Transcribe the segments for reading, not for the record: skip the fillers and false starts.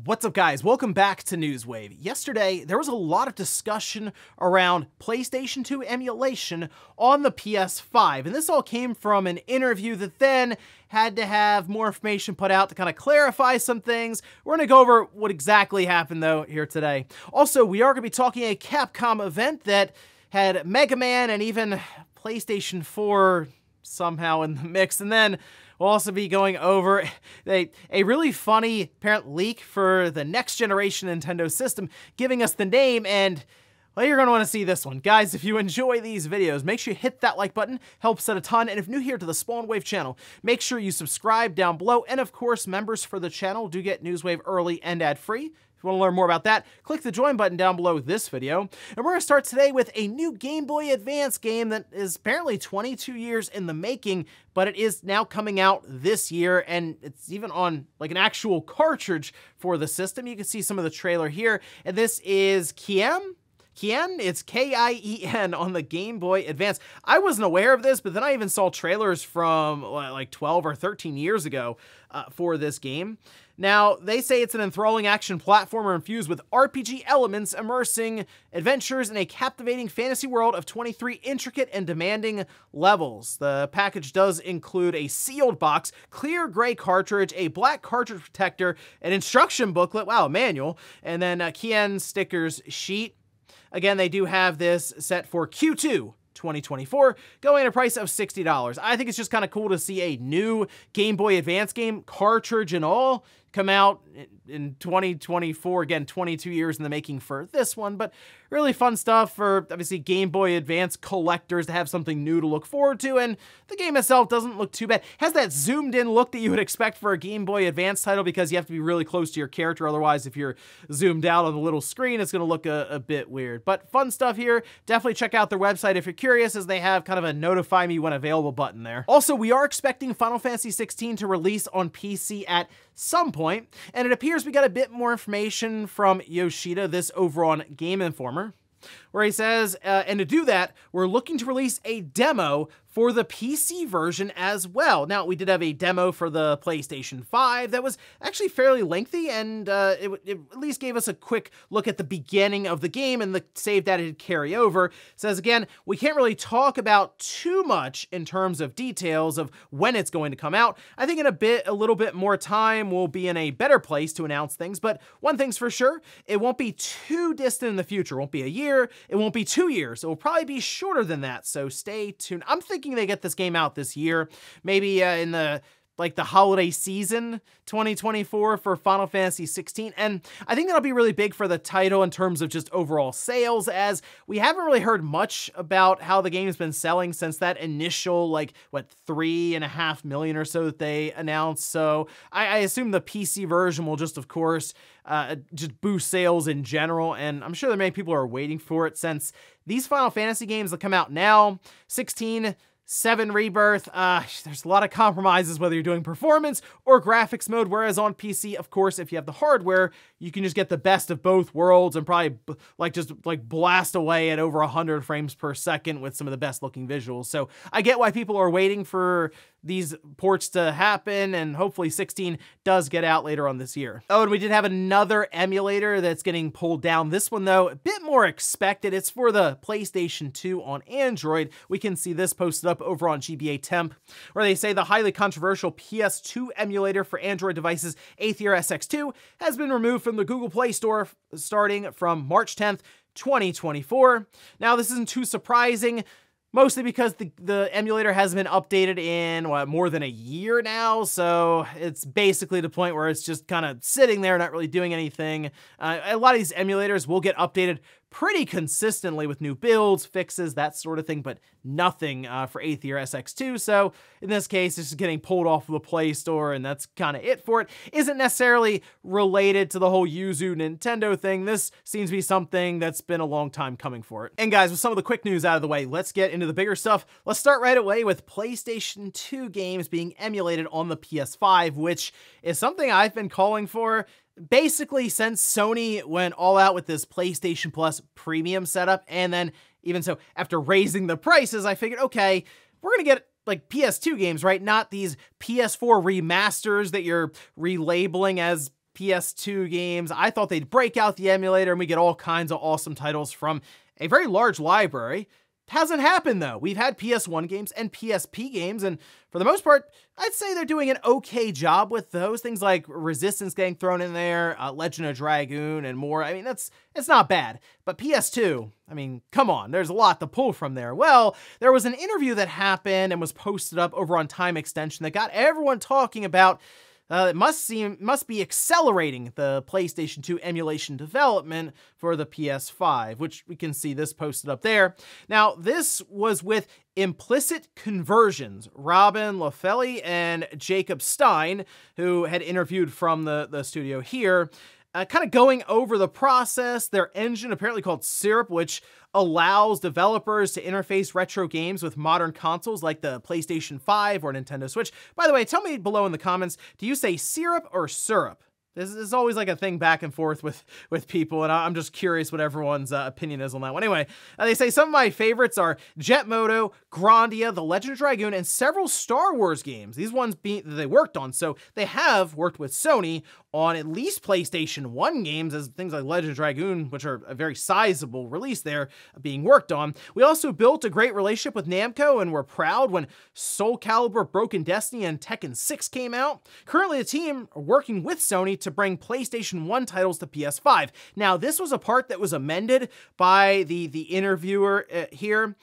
What's up, guys? Welcome back to Newswave. Yesterday, there was a lot of discussion around PlayStation 2 emulation on the PS5, and this all came from an interview that then had to have more information put out to kind of clarify some things. We're going to go over what exactly happened, though, here today. Also, we are going to be talking a Capcom event that had Mega Man and even PlayStation 4 somehow in the mix, and then we'll also be going over a really funny apparent leak for the next generation Nintendo system, giving us the name, and well, you're going to want to see this one. Guys, if you enjoy these videos, make sure you hit that like button, helps out a ton, and if new here to the Spawnwave channel, make sure you subscribe down below, and of course, members for the channel do get Newswave early and ad-free. If you want to learn more about that, click the join button down below this video. And we're going to start today with a new Game Boy Advance game that is apparently 22 years in the making, but it is now coming out this year, and it's even on like an actual cartridge for the system. You can see some of the trailer here, and this is Kien? It's K-I-E-N on the Game Boy Advance. I wasn't aware of this, but then I even saw trailers from like 12 or 13 years ago for this game. Now, they say it's an enthralling action platformer infused with RPG elements, immersing adventures in a captivating fantasy world of 23 intricate and demanding levels. The package does include a sealed box, clear gray cartridge, a black cartridge protector, an instruction booklet, wow, a manual, and then a Kien stickers sheet. Again, they do have this set for Q2 2024, going at a price of $60. I think it's just kind of cool to see a new Game Boy Advance game, cartridge and all, come out in 2024. Again, 22 years in the making for this one, but really fun stuff for, obviously, Game Boy Advance collectors to have something new to look forward to, and the game itself doesn't look too bad. It has that zoomed-in look that you would expect for a Game Boy Advance title because you have to be really close to your character, otherwise, if you're zoomed out on the little screen, it's going to look a bit weird. But fun stuff here. Definitely check out their website if you're curious, as they have kind of a notify me when available button there. Also, we are expecting Final Fantasy 16 to release on PC at some point, and it appears we got a bit more information from Yoshida, this over on Game Informer, where he says, and to do that, we're looking to release a demo for the PC version as well. Now, we did have a demo for the PlayStation 5 that was actually fairly lengthy, and it at least gave us a quick look at the beginning of the game and the save data to carry over. It says, again, we can't really talk about too much in terms of details of when it's going to come out. I think in a little bit more time, we'll be in a better place to announce things, but one thing's for sure, it won't be too distant in the future. It won't be a year, it won't be 2 years. It will probably be shorter than that, so stay tuned. I'm thinking they get this game out this year, maybe in the holiday season 2024 for Final Fantasy 16, and I think that'll be really big for the title in terms of just overall sales, as we haven't really heard much about how the game's been selling since that initial 3.5 million or so that they announced. So I assume the PC version will just, of course, just boost sales in general, and I'm sure that many people are waiting for it, since these Final Fantasy games that come out now, 16, 7 Rebirth, there's a lot of compromises whether you're doing performance or graphics mode, whereas on PC, of course, if you have the hardware, you can just get the best of both worlds and probably just blast away at over 100 frames per second with some of the best looking visuals. So I get why people are waiting for these ports to happen, and hopefully 16 does get out later on this year. Oh, and we did have another emulator that's getting pulled down. This one, though, a bit more expected. It's for the PlayStation 2 on Android. We can see this posted up over on GBA Temp, where they say the highly controversial PS2 emulator for Android devices, Aether SX2, has been removed from the Google Play Store starting from March 10th, 2024. Now, this isn't too surprising, mostly because the emulator hasn't been updated in, more than a year now, so it's basically the point where it's just kind of sitting there, not really doing anything. A lot of these emulators will get updated pretty consistently with new builds, fixes, that sort of thing, but nothing for Aether SX2, so in this case, it's just getting pulled off of the Play Store, and that's kind of it for it. Isn't necessarily related to the whole Yuzu Nintendo thing. This seems to be something that's been a long time coming for it. And guys, with some of the quick news out of the way, let's get into the bigger stuff. Let's start right away with PlayStation 2 games being emulated on the PS5, which is something I've been calling for basically since Sony went all out with this PlayStation Plus premium setup, and then even so, after raising the prices, I figured, okay, we're gonna get like PS2 games, right? Not these PS4 remasters that you're relabeling as PS2 games. I thought they'd break out the emulator and we get all kinds of awesome titles from a very large library. Hasn't happened though. We've had PS1 games and PSP games, and for the most part, I'd say they're doing an okay job with those. Things like Resistance getting thrown in there, Legend of Dragoon, and more. I mean, it's not bad. But PS2, I mean, come on, there's a lot to pull from there. Well, there was an interview that happened and was posted up over on Time Extension that got everyone talking about it must be accelerating the PlayStation 2 emulation development for the PS5, which we can see this posted up there. Now, this was with Implicit Conversions, Robin Laffelli and Jacob Stein, who had interviewed from the studio here, kind of going over the process, their engine apparently called Syrup, which allows developers to interface retro games with modern consoles like the PlayStation 5 or Nintendo Switch. By the way, tell me below in the comments, do you say syrup or syrup? This is always like a thing back and forth with people, and I'm just curious what everyone's opinion is on that one. Anyway, they say some of my favorites are Jet Moto, Grandia, The Legend of Dragoon, and several Star Wars games. These ones that they worked on, so they have worked with Sony on at least PlayStation 1 games, as things like Legend of Dragoon, which are a very sizable release there, being worked on. We also built a great relationship with Namco, and we're proud when Soul Calibur, Broken Destiny, and Tekken 6 came out. Currently, the team are working with Sony to bring PlayStation 1 titles to PS5. Now, this was a part that was amended by the interviewer here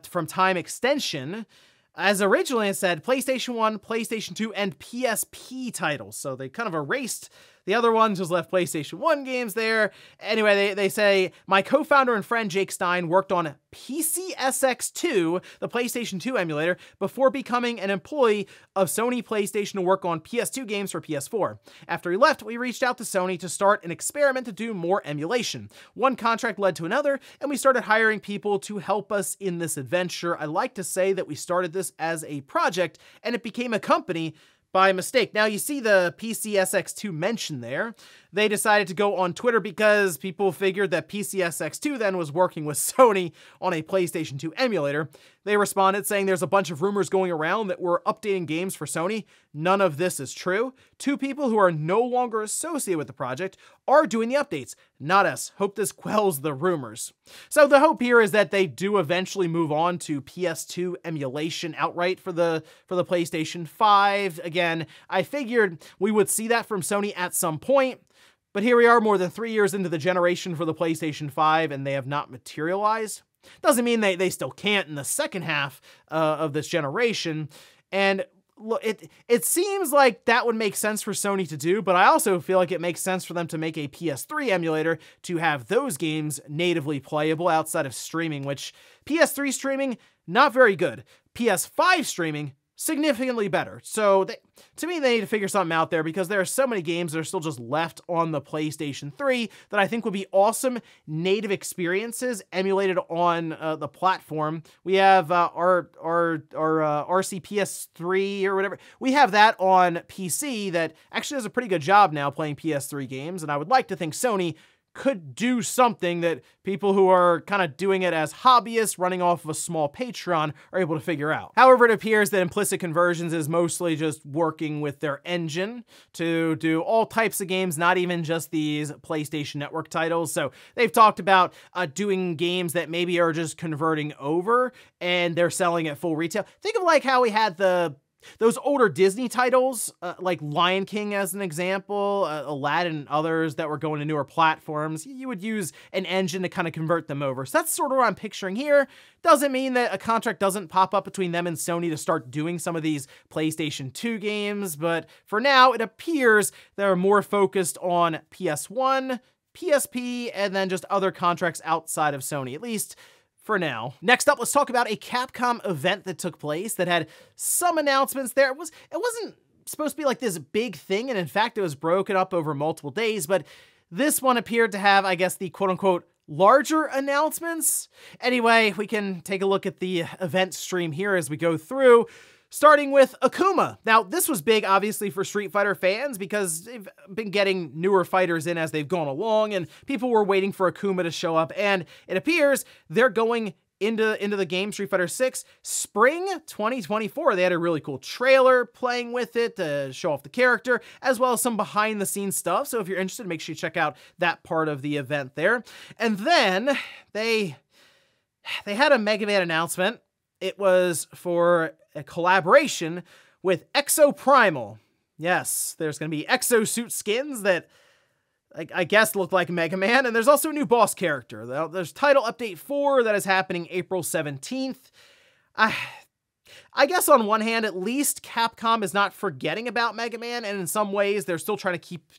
from Time Extension, as originally it said PlayStation 1, PlayStation 2, and PSP titles. So they kind of erased the other ones, just left PlayStation 1 games there. Anyway, they say, my co-founder and friend Jake Stein worked on PCSX2, the PlayStation 2 emulator, before becoming an employee of Sony PlayStation to work on PS2 games for PS4. After he left, we reached out to Sony to start an experiment to do more emulation. One contract led to another, and we started hiring people to help us in this adventure. I like to say that we started this as a project, and it became a company by mistake. Now, you see the PCSX2 mention there. They decided to go on Twitter because people figured that PCSX2 then was working with Sony on a PlayStation 2 emulator. They responded saying there's a bunch of rumors going around that we're updating games for Sony. None of this is true. Two people who are no longer associated with the project are doing the updates, not us. Hope this quells the rumors. So the hope here is that they do eventually move on to PS2 emulation outright for the PlayStation 5. Again, I figured we would see that from Sony at some point, but here we are more than 3 years into the generation for the PlayStation 5 and they have not materialized. Doesn't mean they still can't in the second half of this generation. And look, it seems like that would make sense for Sony to do, but I also feel like it makes sense for them to make a PS3 emulator to have those games natively playable outside of streaming, which PS3 streaming, not very good. PS5 streaming, significantly better. So to me, they need to figure something out there because there are so many games that are still just left on the PlayStation 3 that I think would be awesome native experiences emulated on the platform. We have our RCPS3 or whatever. We have that on PC that actually does a pretty good job now playing PS3 games, and I would like to think Sony could do something that people who are kind of doing it as hobbyists running off of a small Patreon are able to figure out. However, it appears that Implicit Conversions is mostly just working with their engine to do all types of games, not even just these PlayStation Network titles. So they've talked about doing games that maybe are just converting over and they're selling at full retail. Think of like how we had those older Disney titles, like Lion King as an example, Aladdin and others that were going to newer platforms. You would use an engine to kind of convert them over. So that's sort of what I'm picturing here. Doesn't mean that a contract doesn't pop up between them and Sony to start doing some of these PlayStation 2 games, but for now, it appears they're more focused on PS1, PSP, and then just other contracts outside of Sony, at least for now. Next up, let's talk about a Capcom event that took place that had some announcements there. It wasn't supposed to be like this big thing, and in fact, it was broken up over multiple days, but this one appeared to have, I guess, the quote-unquote larger announcements. Anyway, we can take a look at the event stream here as we go through, starting with Akuma. Now, this was big, obviously, for Street Fighter fans because they've been getting newer fighters in as they've gone along, and people were waiting for Akuma to show up, and it appears they're going into the game, Street Fighter 6, spring 2024. They had a really cool trailer playing with it to show off the character, as well as some behind-the-scenes stuff. So if you're interested, make sure you check out that part of the event there. And then they had a Mega Man announcement. It was for a collaboration with Exoprimal. Yes, there's going to be exosuit skins that I guess look like Mega Man, and there's also a new boss character. There's Title Update 4 that is happening April 17th. I guess on one hand, at least Capcom is not forgetting about Mega Man, and in some ways, they're still trying to keep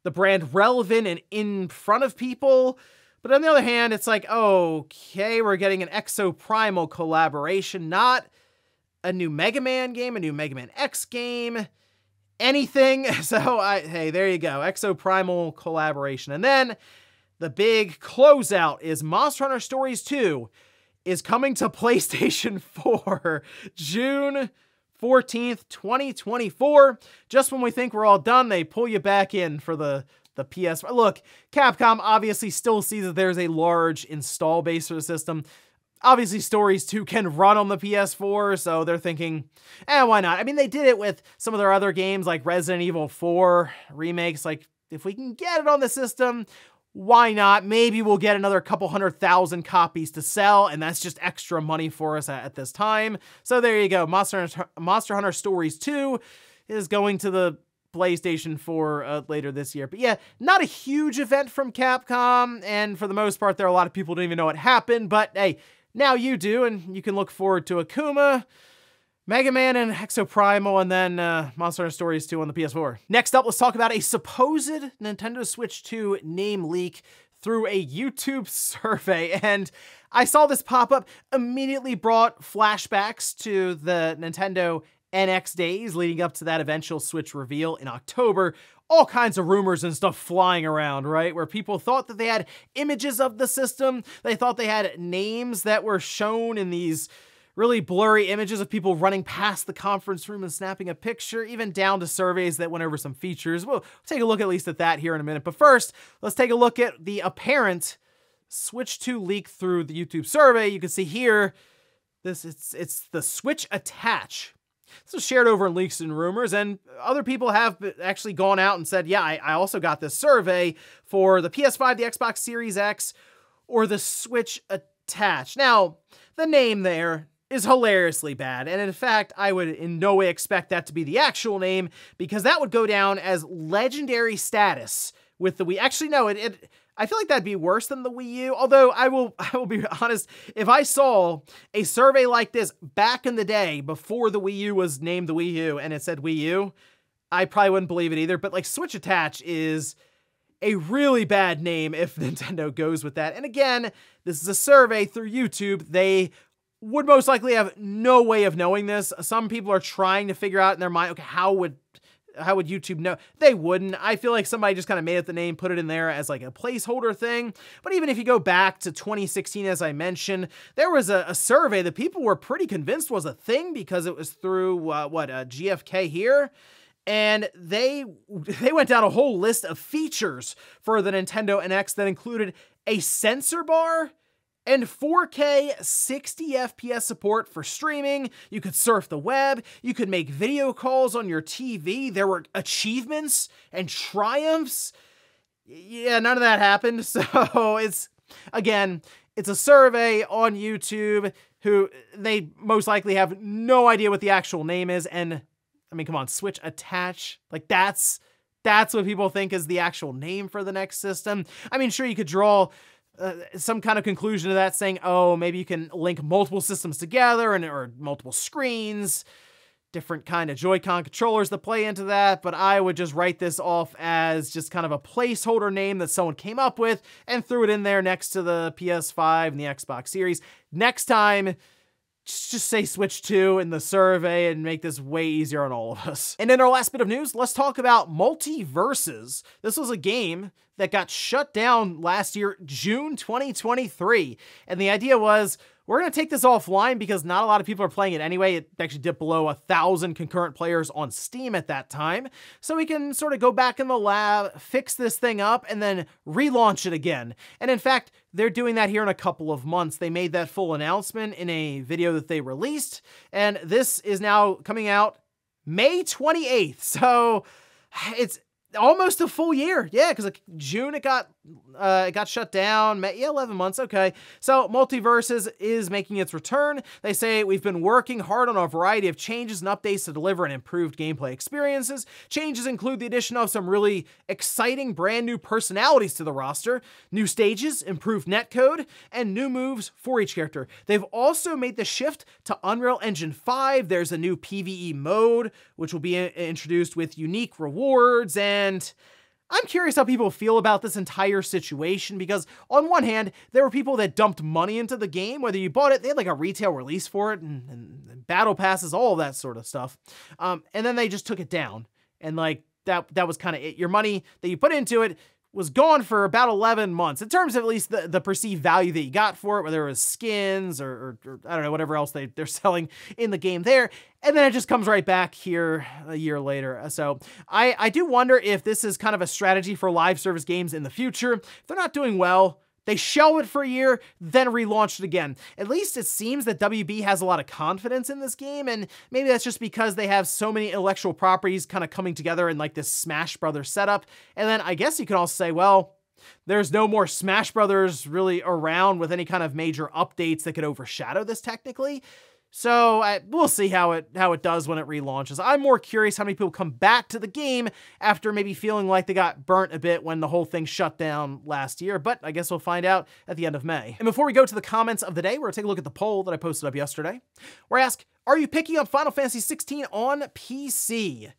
the brand relevant and in front of people. But on the other hand, it's like, okay, we're getting an Exoprimal collaboration, not a new Mega Man game, a new Mega Man X game, anything. So, hey, there you go, Exoprimal collaboration. And then the big closeout is Monster Hunter Stories 2 is coming to PlayStation 4 June 14th, 2024. Just when we think we're all done, they pull you back in for the PS5. Look, Capcom obviously still sees that there's a large install base for the system. Obviously, Stories 2 can run on the PS4, so they're thinking, why not? I mean, they did it with some of their other games, like Resident Evil 4 remakes. Like, if we can get it on the system, why not? Maybe we'll get another couple 100,000 copies to sell, and that's just extra money for us at this time. So there you go. Monster Hunter Stories 2 is going to the PlayStation 4 later this year. But yeah, not a huge event from Capcom, and for the most part, there are a lot of people who don't even know what happened, but hey, now you do, and you can look forward to Akuma, Mega Man, and Exoprimal, and then Monster Hunter Stories 2 on the PS4. Next up, let's talk about a supposed Nintendo Switch 2 name leak through a YouTube survey, and I saw this pop up, immediately brought flashbacks to the Nintendo NX days leading up to that eventual Switch reveal in October. All kinds of rumors and stuff flying around, right? Where people thought that they had images of the system. They thought they had names that were shown in these really blurry images of people running past the conference room and snapping a picture, even down to surveys that went over some features. We'll take a look at least at that here in a minute. But first, let's take a look at the apparent Switch 2 leak through the YouTube survey. You can see here, it's the Switch Attach. This was shared over in Leaks and Rumors, and other people have actually gone out and said, yeah, I also got this survey for the PS5, the Xbox Series X, or the Switch Attach. Now, the name there is hilariously bad, and in fact, I would in no way expect that to be the actual name, because that would go down as legendary status with the Wii. Actually, no, I feel like that'd be worse than the Wii U, although I will be honest, if I saw a survey like this back in the day before the Wii U was named the Wii U and it said Wii U, I probably wouldn't believe it either. But like, Switch Attach is a really bad name if Nintendo goes with that. And again, this is a survey through YouTube. They would most likely have no way of knowing this. Some people are trying to figure out in their mind, okay, how would YouTube know? They wouldn't. I feel like somebody just kind of made up the name, put it in there as like a placeholder thing. But even if you go back to 2016, as I mentioned, there was a survey that people were pretty convinced was a thing because it was through, GFK here. And they went down a whole list of features for the Nintendo NX that included a sensor bar and 4K 60 FPS support for streaming. You could surf the web. You could make video calls on your TV. There were achievements and triumphs. Yeah, none of that happened. So it's a survey on YouTube who they most likely have no idea what the actual name is. And I mean, come on, Switch Attach. Like that's what people think is the actual name for the next system. I mean, sure, you could draw some kind of conclusion to that, saying, oh, maybe you can link multiple systems together or multiple screens, different kind of Joy-Con controllers that play into that, but I would just write this off as just kind of a placeholder name that someone came up with and threw it in there next to the PS5 and the Xbox Series. Next time, just say Switch 2 in the survey and make this way easier on all of us. And in our last bit of news, let's talk about Multiversus. This was a game that got shut down last year, June 2023. And the idea was, we're going to take this offline because not a lot of people are playing it anyway. It actually dipped below 1,000 concurrent players on Steam at that time. So we can sort of go back in the lab, fix this thing up, and then relaunch it again. And in fact, they're doing that here in a couple of months. They made that full announcement in a video that they released, and this is now coming out May 28th. So it's almost a full year. Yeah, because like June it got shut down. Yeah, 11 months. Okay. So Multiversus is making its return. They say, we've been working hard on a variety of changes and updates to deliver an improved gameplay experiences. Changes include the addition of some really exciting brand new personalities to the roster, new stages, improved netcode, and new moves for each character. They've also made the shift to Unreal Engine 5. There's a new PvE mode, which will be introduced with unique rewards, and I'm curious how people feel about this entire situation, because on one hand, there were people that dumped money into the game, whether you bought it, they had like a retail release for it, and battle passes, all of that sort of stuff. And then they just took it down, and like that was kind of it. Your money that you put into it was gone for about 11 months, in terms of at least the perceived value that you got for it, whether it was skins or I don't know, whatever else they're selling in the game there. And then it just comes right back here a year later. So I do wonder if this is kind of a strategy for live service games in the future. If they're not doing well, they shelve it for a year, then relaunch it again. At least it seems that WB has a lot of confidence in this game, and maybe that's just because they have so many intellectual properties kind of coming together in like this Smash Brothers setup. And then I guess you could also say, well, there's no more Smash Brothers really around with any kind of major updates that could overshadow this technically. So we'll see how it does when it relaunches. I'm more curious how many people come back to the game after maybe feeling like they got burnt a bit when the whole thing shut down last year, but I guess we'll find out at the end of May. And before we go to the comments of the day, we're gonna take a look at the poll that I posted up yesterday, where I ask, are you picking up Final Fantasy 16 on PC?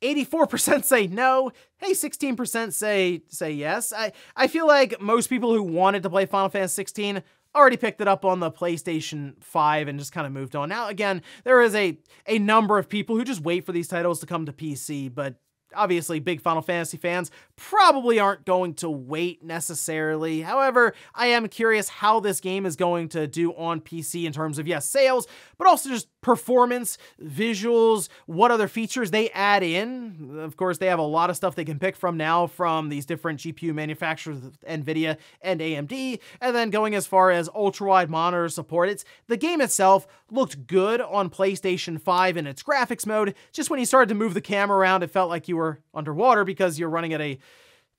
84% say no. Hey, 16% say yes. I feel like most people who wanted to play Final Fantasy 16 already picked it up on the PlayStation 5 and just kind of moved on. Now, again, there is a number of people who just wait for these titles to come to PC, but obviously big Final Fantasy fans probably aren't going to wait necessarily. However, I am curious how this game is going to do on PC in terms of, yes, sales, but also just performance, visuals, what other features they add in. Of course, they have a lot of stuff they can pick from now from these different GPU manufacturers, NVIDIA and AMD, and then going as far as ultra-wide monitor support. The game itself looked good on PlayStation 5 in its graphics mode. Just when you started to move the camera around, it felt like you were underwater because you're running at a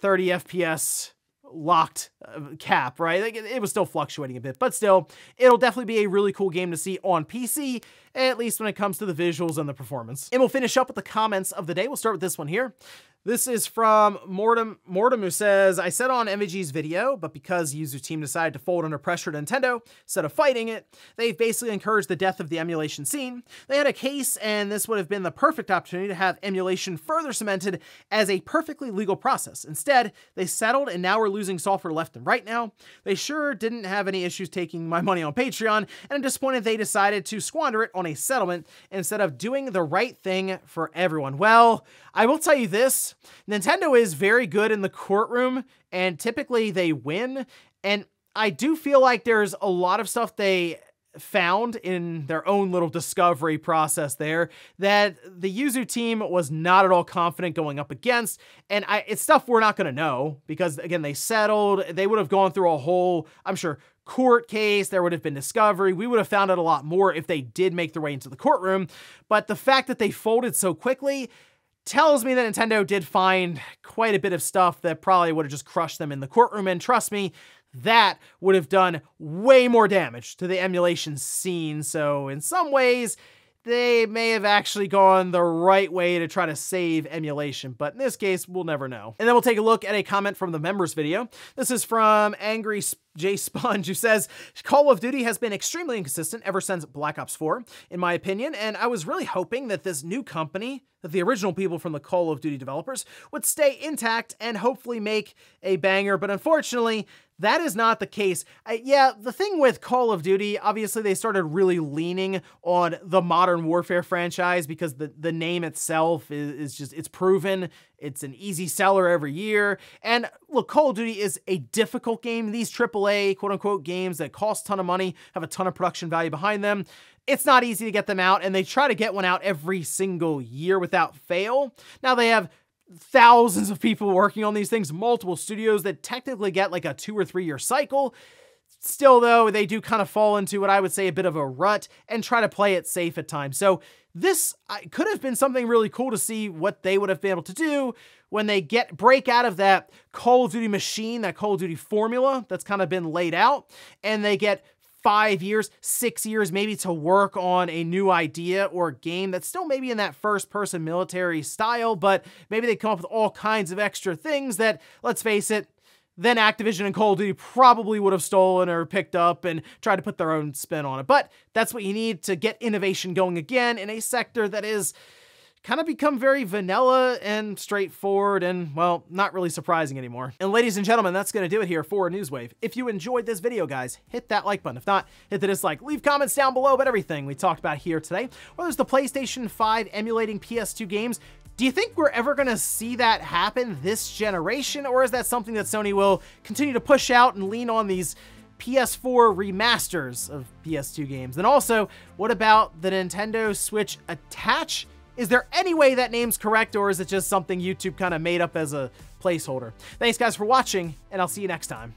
30 FPS locked cap, right? Like it was still fluctuating a bit, but still, it'll definitely be a really cool game to see on PC, at least when it comes to the visuals and the performance. And we'll finish up with the comments of the day. We'll start with this one here. This is from Mortem, who says, I said on MVG's video, but because Yuzu team decided to fold under pressure to Nintendo, instead of fighting it, they've basically encouraged the death of the emulation scene. They had a case, and this would have been the perfect opportunity to have emulation further cemented as a perfectly legal process. Instead, they settled, and now we're losing software left and right now. They sure didn't have any issues taking my money on Patreon, and I'm disappointed they decided to squander it on a settlement instead of doing the right thing for everyone. Well, I will tell you this, Nintendo is very good in the courtroom, and typically they win, and I do feel like there's a lot of stuff they found in their own little discovery process there that the Yuzu team was not at all confident going up against, and it's stuff we're not going to know, because again, they settled, they would have gone through a whole, I'm sure, court case, there would have been discovery, we would have found out a lot more if they did make their way into the courtroom, but the fact that they folded so quickly tells me that Nintendo did find quite a bit of stuff that probably would have just crushed them in the courtroom, and trust me, that would have done way more damage to the emulation scene. So in some ways, they may have actually gone the right way to try to save emulation, but in this case, we'll never know. And then we'll take a look at a comment from the members video. This is from Angry J Sponge, who says, Call of Duty has been extremely inconsistent ever since Black Ops 4, in my opinion, and I was really hoping that this new company, that the original people from the Call of Duty developers, would stay intact and hopefully make a banger, but unfortunately, that is not the case. Yeah, the thing with Call of Duty, obviously they started really leaning on the Modern Warfare franchise because the name itself is just, it's proven. It's an easy seller every year. And look, Call of Duty is a difficult game. These AAA, quote unquote, games that cost a ton of money, have a ton of production value behind them. It's not easy to get them out, and they try to get one out every single year without fail. Now they have thousands of people working on these things, multiple studios that technically get like a 2 or 3 year cycle. Still though, they do kind of fall into what I would say a bit of a rut and try to play it safe at times. So this could have been something really cool to see what they would have been able to do when they break out of that Call of Duty machine, that Call of Duty formula that's kind of been laid out, and they get 5 years, 6 years maybe to work on a new idea or game that's still maybe in that first-person military style, but maybe they come up with all kinds of extra things that, let's face it, then Activision and Call of Duty probably would have stolen or picked up and tried to put their own spin on it. But that's what you need to get innovation going again in a sector that is kind of become very vanilla and straightforward and, well, not really surprising anymore. And ladies and gentlemen, that's going to do it here for Newswave. If you enjoyed this video, guys, hit that like button. If not, hit the dislike. Leave comments down below about everything we talked about here today. Whether it's the PlayStation 5 emulating PS2 games, do you think we're ever going to see that happen this generation, or is that something that Sony will continue to push out and lean on these PS4 remasters of PS2 games? And also, what about the Nintendo Switch Attach? Is there any way that name's correct, or is it just something YouTube kind of made up as a placeholder? Thanks guys for watching, and I'll see you next time.